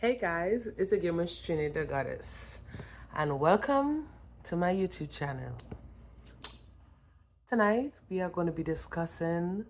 Hey guys, it's again Miss Trini the Goddess, and welcome to my YouTube channel. Tonight we are going to be discussing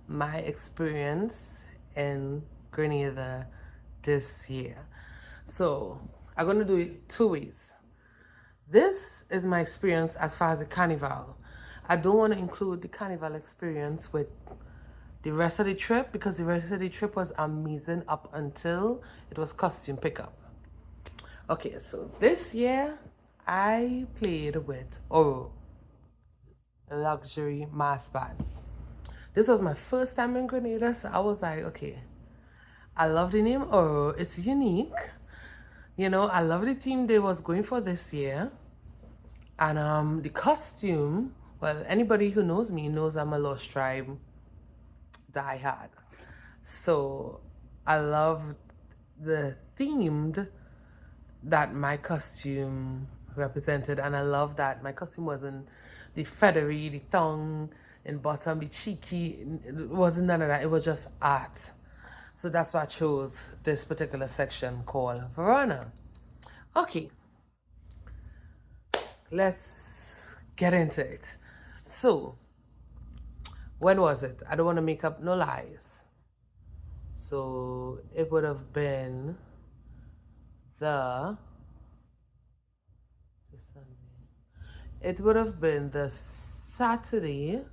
my experience in Grenada this year. So I'm going to do it two ways. This is my experience as far as the carnival. I don't want to include the carnival experience with the rest of the trip because the rest of the trip was amazing up until it was costume pickup. Okay, so this year I played with Oro, a luxury mass band. This was my first time in Grenada, so I was like, okay, I love the name Oro. It's unique. You know, I love the theme they was going for this year. And the costume, well, anybody who knows me knows I'm a Lost Tribe diehard. So I love the themed that my costume represented, and I love that my costume wasn't the feathery, the thong and bottom, the cheeky. It wasn't none of that. It was just art. So that's why I chose this particular section called Verona. Okay, let's get into it. So, when was it? I don't want to make up no lies. So it would have been the it would have been the Saturday.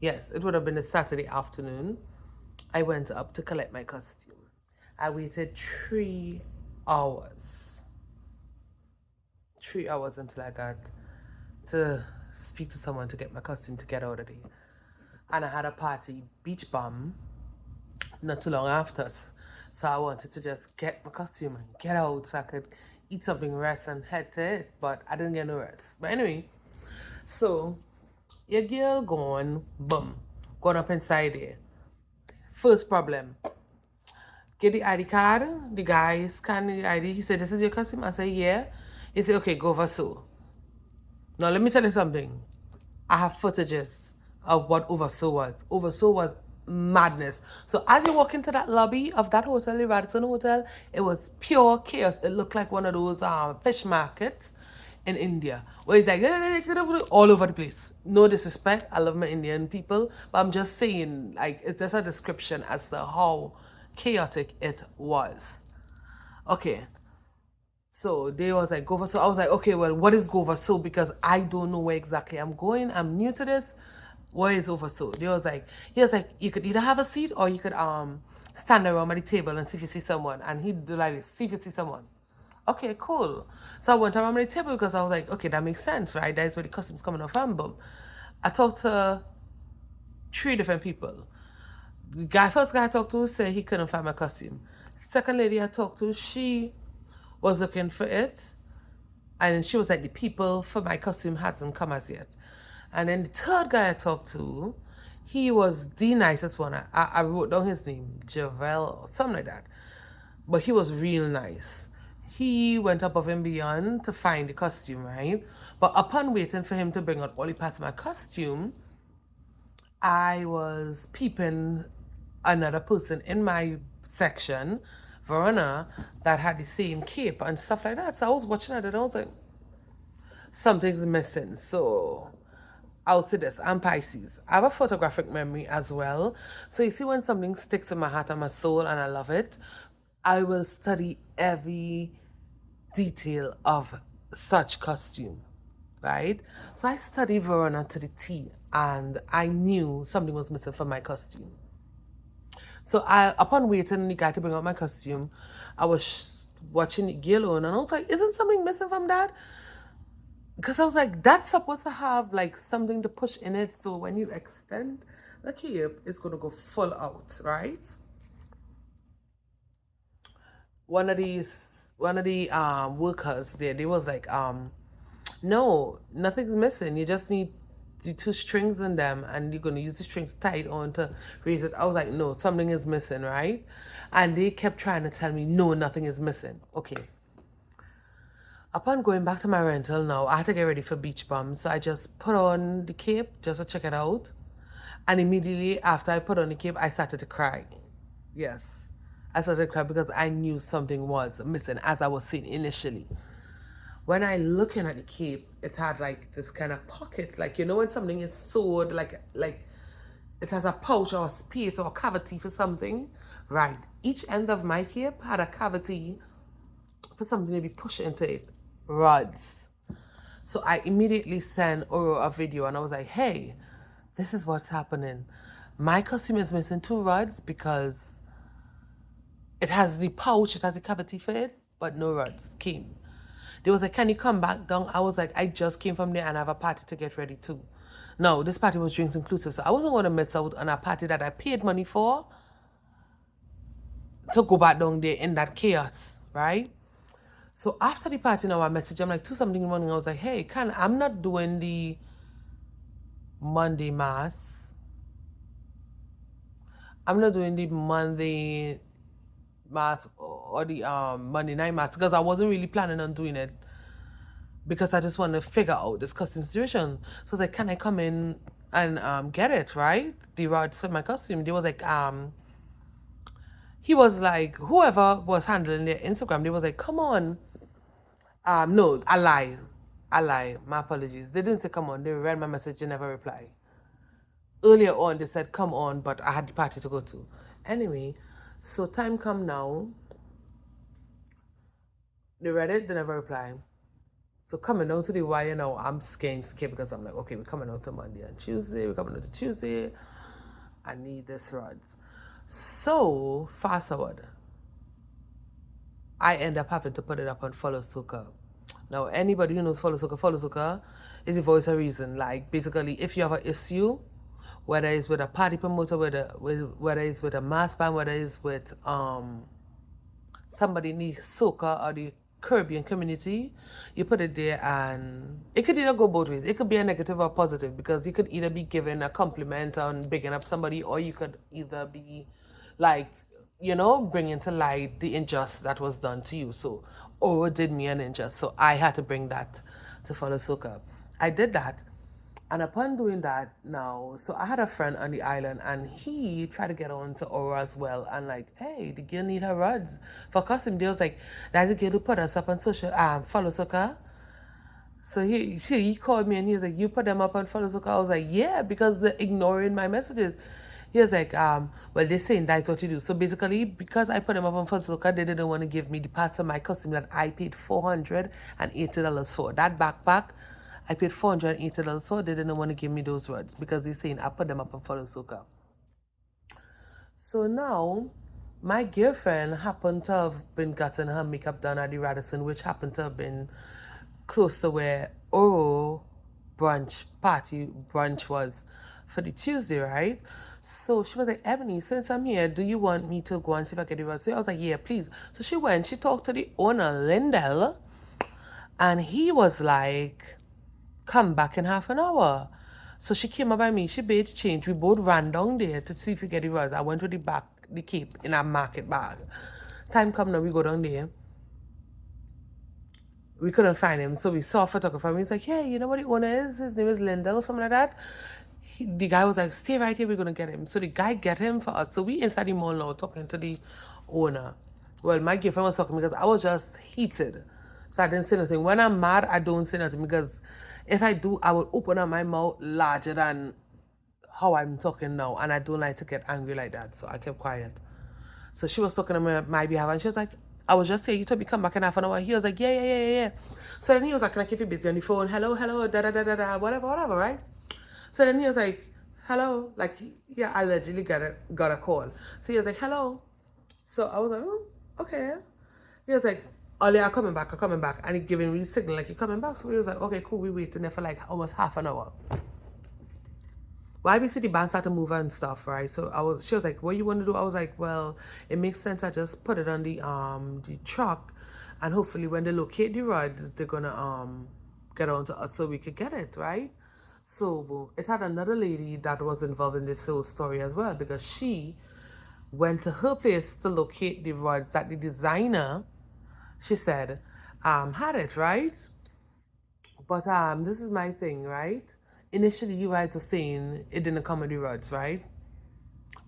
Yes, it would have been the Saturday afternoon. I went up to collect my costume. I waited 3 hours. 3 hours until I got to speak to someone to get my costume to get out of there. And I had a party, beach bum, not too long after. So I wanted to just get my costume and get out so I could eat something, rest, and head to it. But I didn't get no rest. But anyway, so your girl gone, boom, gone up inside there. First problem. Get the ID card. The guy scanned the ID. He said, "This is your costume?" I said, "Yeah." He said, "Okay, go for so." Now let me tell you something. I have footages of what Oversew was. Oversew was madness. So as you walk into that lobby of that hotel, the Radisson Hotel, it was pure chaos. It looked like one of those fish markets in India, where it's like all over the place. No disrespect, I love my Indian people, but I'm just saying, like, it's just a description as to how chaotic it was. Okay, so they was like, go for so. I was like, okay, well, what is go for so? Because I don't know where exactly I'm going. I'm new to this. Where is over so? He was like, you could either have a seat or you could stand around at the table and see if you see someone. And he'd do like this, see if you see someone. Okay, cool. So I went around the table because I was like, okay, that makes sense, right? That's where the costume's coming off from. Boom. I talked to 3 different people. The first guy I talked to said he couldn't find my costume. Second lady I talked to, she was looking for it. And she was like, the people for my costume hasn't come as yet. And then the third guy I talked to, he was the nicest one. I wrote down his name, Javel or something like that. But he was real nice. He went above and beyond to find the costume, right? But upon waiting for him to bring out all the parts of my costume, I was peeping another person in my section, Verona, that had the same cape and stuff like that. So I was watching it and I was like, something's missing. So I'll say this, I'm Pisces. I have a photographic memory as well. So you see when something sticks in my heart and my soul and I love it, I will study every detail of such costume, right? So I studied Verona to the T and I knew something was missing from my costume. So upon waiting the guy to bring out my costume, I was watching the girl on and I was like, isn't something missing from that? Because I was like, that's supposed to have like something to push in it. So when you extend the cape, it's going to go full out, right? One of the workers there, they was like, no, nothing's missing. You just need the 2 strings in them and you're going to use the strings tied on to raise it. I was like, no, something is missing, right? And they kept trying to tell me, no, nothing is missing. Okay. Upon going back to my rental now, I had to get ready for beach bum. So I just put on the cape just to check it out. And immediately after I put on the cape, I started to cry. Yes. I started crying because I knew something was missing, as I was saying initially. When I looking at the cape, it had like this kind of pocket, like, you know, when something is sewed, like it has a pouch or a space or a cavity for something, right? Each end of my cape had a cavity for something to be pushed into it, rods. So I immediately sent Oro a video and I was like, hey, this is what's happening. My costume is missing 2 rods because it has the pouch, it has the cavity for it, but no rods came. They was like, can you come back down? I was like, I just came from there and I have a party to get ready too. No, this party was drinks inclusive, so I wasn't going to miss out on a party that I paid money for to go back down there in that chaos, right? So after the party, now I messaged him like 2 something in the morning. I was like, hey, I'm not doing the Monday mass. I'm not doing the Monday mass or the Monday night mass because I wasn't really planning on doing it because I just want to figure out this costume situation. So I was like, can I come in and get it, right? The rods for my costume. They was like, he was like, whoever was handling their Instagram, they was like, come on. No, I lied. My apologies. They didn't say come on. They read my message and never replied. Earlier on, they said come on, but I had the party to go to. Anyway, so time come now. They read it, they never reply. So coming down to the wire now, I'm scared because I'm like, okay, we're coming out to Monday and Tuesday. We're coming out to Tuesday. I need this rods. So fast forward. I end up having to put it up on Follow Suka. Now, anybody who knows Follow Suka is a voice of reason. Like, basically, if you have an issue, whether it's with a party promoter, whether it's with a mass band, whether it's with somebody in the soca or the Caribbean community, you put it there and it could either go both ways. It could be a negative or positive because you could either be given a compliment on bigging up somebody or you could either be like, you know, bringing to light the injustice that was done to you. So, Oro did me an injustice. So I had to bring that to Follow Soca. I did that. And upon doing that now, so I had a friend on the island and he tried to get on to Oro as well. And like, hey, the girl need her rods for costume. They was like, that's the girl who put us up on social, Follow Soca. So he called me and he was like, you put them up on Follow Soca? I was like, yeah, because they're ignoring my messages. He was like, well, they're saying that's what you do. So basically, because I put them up on Follow Soca, they didn't want to give me the parts of my costume that I paid $480 for. That backpack, I paid $480 for. They didn't want to give me those words because they're saying I put them up on Follow Soca. So now, my girlfriend happened to have been getting her makeup done at the Radisson, which happened to have been close to where Oro brunch was for the Tuesday, right? So she was like, Ebony, since I'm here, do you want me to go and see if I can do it? So I was like, yeah, please. So she went, she talked to the owner, Lindell, and he was like, come back in half an hour. So she came up by me, she paid change. We both ran down there to see if we get the rods. I went with the cape in a market bag. Time come now, we go down there. We couldn't find him, so we saw a photographer. He's like, yeah, you know what the owner is? His name is Lindell or something like that. The guy was like, stay right here, we're going to get him. So the guy get him for us. So we inside the mall now talking to the owner. Well, my girlfriend was talking because I was just heated. So I didn't say nothing. When I'm mad, I don't say nothing because if I do, I will open up my mouth larger than how I'm talking now. And I don't like to get angry like that. So I kept quiet. So she was talking on my behalf and she was like, I was just saying, you told me come back in half an hour. He was like, yeah. So then he was like, can I keep you busy on the phone? Hello, da, whatever, right? So then he was like, hello. Like, yeah, I allegedly got a call. So he was like, hello. So I was like, oh, okay. He was like, oh, yeah, I'm coming back. And he giving me the signal like, you're coming back. So he was like, okay, cool. We waiting there for like almost half an hour. Well, YBC, the band started moving and stuff, right? So she was like, what you want to do? I was like, well, it makes sense. I just put it on the truck and hopefully when they locate the rods, they're gonna get on to us so we could get it, right? So it had another lady that was involved in this whole story as well because she went to her place to locate the rods that the designer, she said, had it, right? But this is my thing, right? Initially, you guys were saying it didn't come with the rods, right?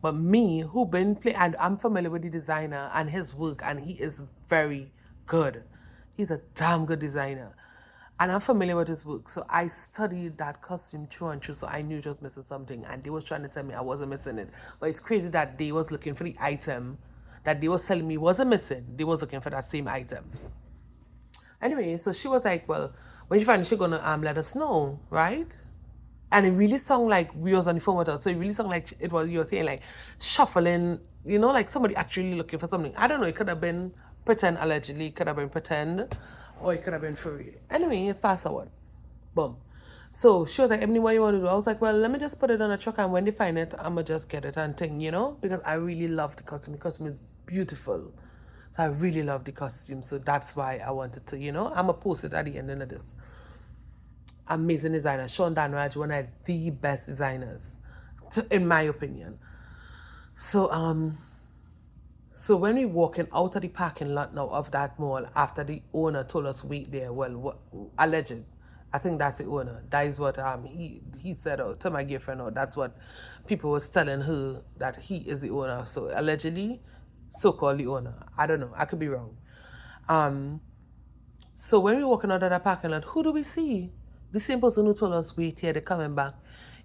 But me, who been play, and I'm familiar with the designer and his work, and he is very good. He's a damn good designer. And I'm familiar with his work. So I studied that costume through and through, so I knew it was missing something. And they was trying to tell me I wasn't missing it. But it's crazy that they was looking for the item that they was telling me wasn't missing. They was looking for that same item. Anyway, so she was like, well, when she find it, she gonna let us know, right? And it really sounded like we was on the phone with her. So it really sounded like it was, you were saying, like shuffling, you know, like somebody actually looking for something. I don't know, it could have been pretend, allegedly, it could have been pretend, or it could have been for real. Anyway, fast forward. Boom. So she was like, Emily, what you want to do? I was like, well, let me just put it on a truck, and when they find it, I'm going to just get it and thing, you know? Because I really love the costume. The costume is beautiful. So I really love the costume. So that's why I wanted to, you know? I'm going to post it at the end of this. Amazing designer. Sean Danraj, one of the best designers, in my opinion. So, so when we walking out of the parking lot now of that mall, after the owner told us wait there, well, what, alleged, I think that's the owner. That is what he said to my girlfriend. Or that's what people was telling her, that he is the owner. So allegedly, so-called the owner. I don't know. I could be wrong. So when we walking out of that parking lot, who do we see? The same person who told us wait here, they're coming back.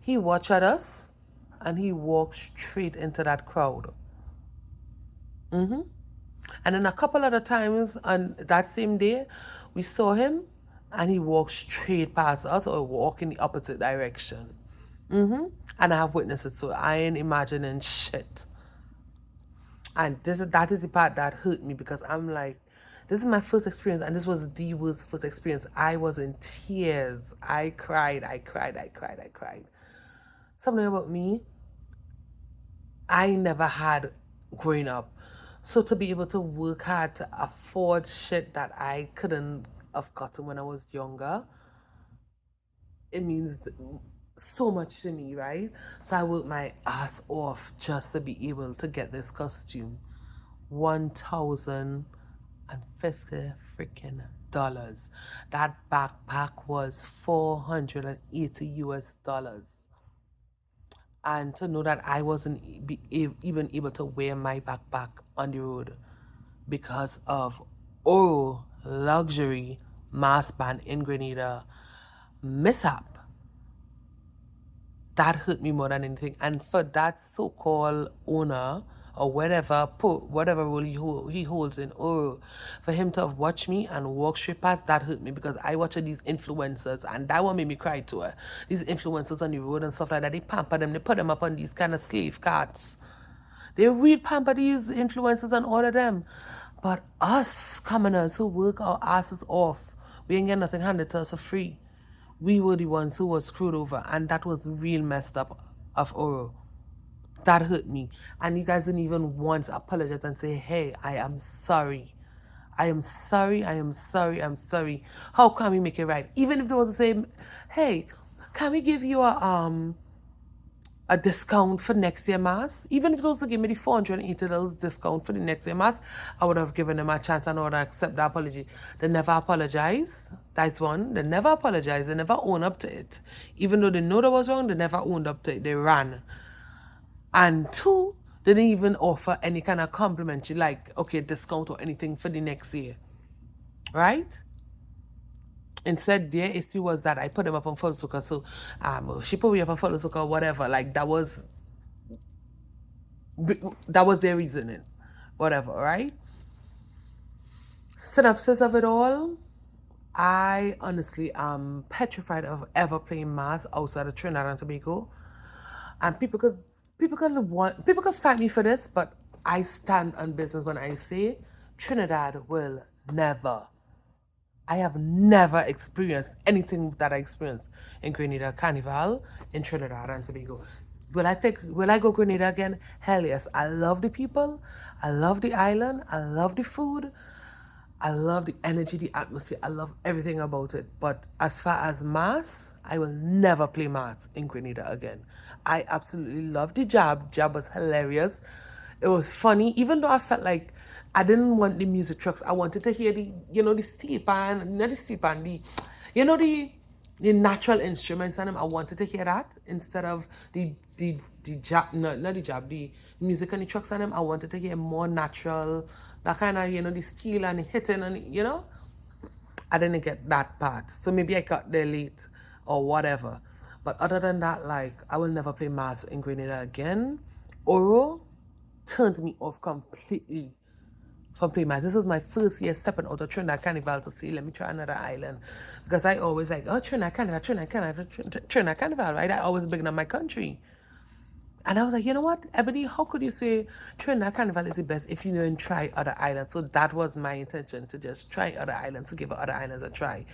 He watched at us and he walked straight into that crowd. And then a couple other times on that same day, we saw him and he walked straight past us or walk in the opposite direction. And I have witnesses, so I ain't imagining shit. And that is the part that hurt me, because I'm like, this is my first experience, and this was the worst first experience. I was in tears. I cried. Something about me I never had growing up. So to be able to work hard to afford shit that I couldn't have gotten when I was younger, it means so much to me, right? So I worked my ass off just to be able to get this costume. $1,050 freaking dollars. That backpack was 480 US dollars. And to know that I wasn't even able to wear my backpack on the road because of luxury mass band in Grenada mishap, that hurt me more than anything. And for that so-called owner or whatever role he holds in Oro, for him to have watched me and walk straight past, that hurt me, because I watch these influencers, and that one made me cry to her. These influencers on the road and stuff like that, they pamper them, they put them up on these kind of slave carts. They really pamper these influencers and all of them. But us commoners who work our asses off, we ain't getting nothing handed to us for free. We were the ones who were screwed over, and that was real messed up of Oro. That hurt me. And you guys didn't even once apologize and say, hey, I am sorry. I am sorry. How can we make it right? Even if there was the same, hey, can we give you a discount for next year mass? Even if it was to give me the $480 discount for the next year mass, I would have given them a chance and I would accept the apology. They never apologize. That's one. They never apologize. They never own up to it. Even though they know that was wrong, they never owned up to it. They ran. And two, they didn't even offer any kind of complimentary, like, okay, discount or anything for the next year. Right? Instead, their issue was that I put them up on Full Sukkah, so she put me up on Full Sukkah, whatever. Like, that was their reasoning. Whatever, right? Synopsis of it all, I honestly am petrified of ever playing mass outside of Trinidad and Tobago. And people could fight me for this, but I stand on business when I say Trinidad will never. I have never experienced anything that I experienced in Grenada Carnival in Trinidad and Tobago. Will I go Grenada again? Hell yes. I love the people. I love the island. I love the food. I love the energy, the atmosphere. I love everything about it. But as far as mass, I will never play mass in Grenada again. I absolutely loved the jab. Jab was hilarious. It was funny, even though I felt like I didn't want the music trucks. I wanted to hear the steel pan, not the steel pan, the natural instruments on them. I wanted to hear that instead of the the jab, not the jab, the music and the trucks and them. I wanted to hear more natural, that kind of, the steel and the hitting and. I didn't get that part. So maybe I got there late or whatever. But other than that, like, I will never play mass in Grenada again. Oro turned me off completely from playing mass. This was my first year stepping out of Trinidad Carnival to say, let me try another island. Because I always like, oh, Trinidad Carnival, Trinidad Carnival, right? I always big up my country. And I was like, you know what, Ebony, how could you say Trinidad Carnival is the best if you don't try other islands? So that was my intention, to just try other islands, to give other islands a try.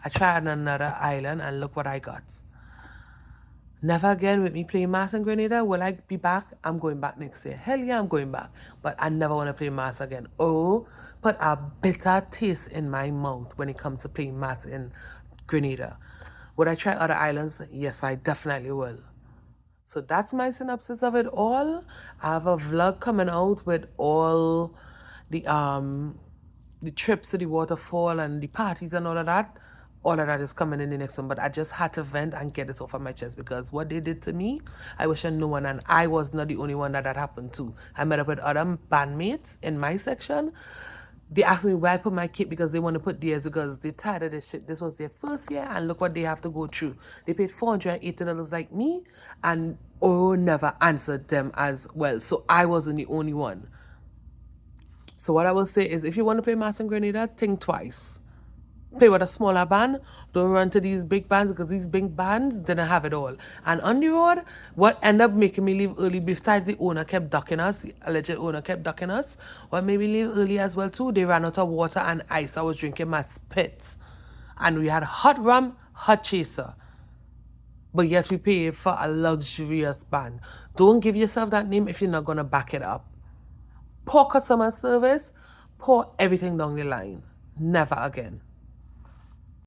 I tried another island and look what I got. Never again with me playing mass in Grenada. Will I be back? I'm going back next year. Hell yeah, I'm going back. But I never want to play mass again. Oh, put a bitter taste in my mouth when it comes to playing mass in Grenada. Would I try other islands? Yes, I definitely will. So that's my synopsis of it all. I have a vlog coming out with all the trips to the waterfall and the parties and all of that. All of that is coming in the next one. But I just had to vent and get this off of my chest, because what they did to me, I wish I knew one, and I was not the only one that happened to. I met up with other bandmates in my section. They asked me why I put my kit, because they want to put theirs, because they're tired of this shit. This was their first year, and look what they have to go through. They paid $480 like me, and never answered them as well. So I wasn't the only one. So what I will say is, if you want to play mass in Grenada, think twice. Play with a smaller band. Don't run to these big bands, because these big bands didn't have it all. And on the road, what ended up making me leave early, besides the owner kept ducking us, the alleged owner kept ducking us, what made me leave early as well too, they ran out of water and ice. I was drinking my spit. And we had hot rum, hot chaser. But yet we paid for a luxurious band. Don't give yourself that name if you're not going to back it up. Poor customer service, pour everything down the line. Never again.